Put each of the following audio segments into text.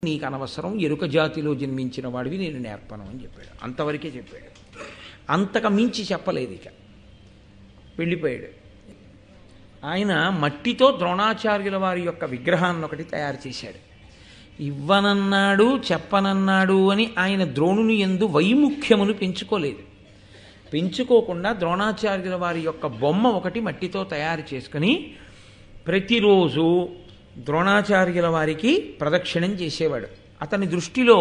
నీకు అనవసరం, ఎరుక జాతిలో జన్మించిన వాడివి, నేను నేర్పను అని చెప్పాడు. అంతవరకే చెప్పాడు, అంతకు మించి చెప్పలేదు. ఇక వెళ్ళిపోయాడు. ఆయన మట్టితో ద్రోణాచార్యుల వారి యొక్క విగ్రహాన్ని ఒకటి తయారు చేశాడు. ఇవ్వనన్నాడు, చెప్పనన్నాడు అని ఆయన ద్రోణుని యందు వైముఖ్యమును పెంచుకోకుండా ద్రోణాచార్యుల వారి యొక్క బొమ్మ ఒకటి మట్టితో తయారు చేసుకుని ప్రతిరోజు ద్రోణాచార్యుల వారికి ప్రదక్షిణం చేసేవాడు. అతని దృష్టిలో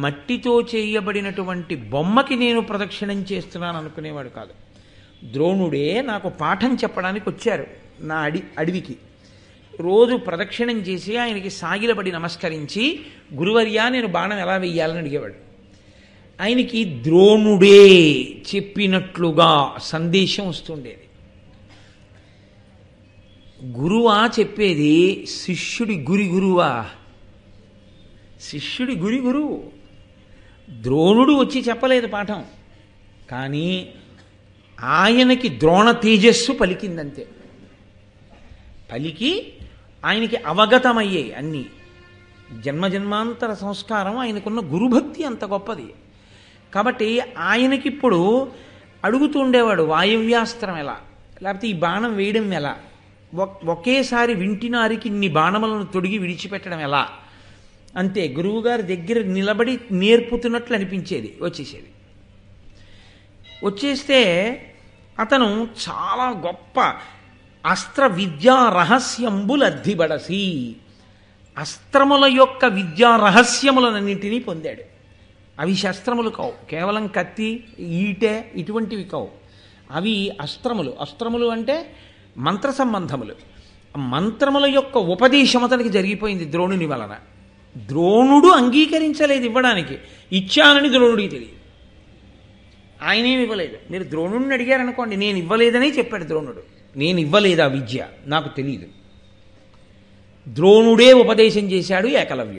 మట్టితో చేయబడినటువంటి బొమ్మకి నేను ప్రదక్షిణం చేస్తున్నాను అనుకునేవాడు కాదు. ద్రోణుడే నాకు పాఠం చెప్పడానికి వచ్చారు నా అడవికి. రోజు ప్రదక్షిణం చేసి ఆయనకి సాగిలబడి నమస్కరించి, గురువర్యా నేను బాణం ఎలా వెయ్యాలని అడిగేవాడు. ఆయనకి ద్రోణుడే చెప్పినట్లుగా సందేశం వస్తుండేది. గురువా చెప్పేది, శిష్యుడి గురువా? శిష్యుడి గురువు. ద్రోణుడు వచ్చి చెప్పలేదు పాఠం, కానీ ఆయనకి ద్రోణ తేజస్సు పలికిందంతే. పలికి ఆయనకి అవగతమయ్యాయి అన్నీ. జన్మజన్మాంతర సంస్కారం, ఆయనకున్న గురుభక్తి అంత గొప్పది. కాబట్టి ఆయనకిప్పుడు అడుగుతూ ఉండేవాడు, వాయవ్యాస్త్రం ఎలా, లేకపోతే ఈ బాణం వేయడం ఎలా, ఒకేసారి వింటినారికి ఇన్ని బాణములను తొడిగి విడిచిపెట్టడం ఎలా. అంతే, గురువుగారి దగ్గర నిలబడి నేర్పుతున్నట్లు అనిపించేది. వచ్చేస్తే అతను చాలా గొప్ప అస్త్ర విద్యా రహస్యంబులు అద్దిబడసి, అస్త్రముల యొక్క విద్యా రహస్యములన్నింటినీ పొందాడు. అవి శస్త్రములు కావు, కేవలం కత్తి, ఈటె ఇటువంటివి కావు. అవి అస్త్రములు. అస్త్రములు అంటే మంత్ర సంబంధములు. మంత్రముల యొక్క ఉపదేశం అతనికి జరిగిపోయింది ద్రోణుని వలన. ద్రోణుడు అంగీకరించలేదు ఇవ్వడానికి, ఇచ్చానని ద్రోణుడికి తెలియదు. ఆయనేమి ఇవ్వలేదు. మీరు ద్రోణుడిని అడిగారనుకోండి, నేను ఇవ్వలేదని చెప్పాడు ద్రోణుడు. నేను ఇవ్వలేదు ఆ విద్య, నాకు తెలియదు. ద్రోణుడే ఉపదేశం చేశాడు ఏకలవ్యుడు.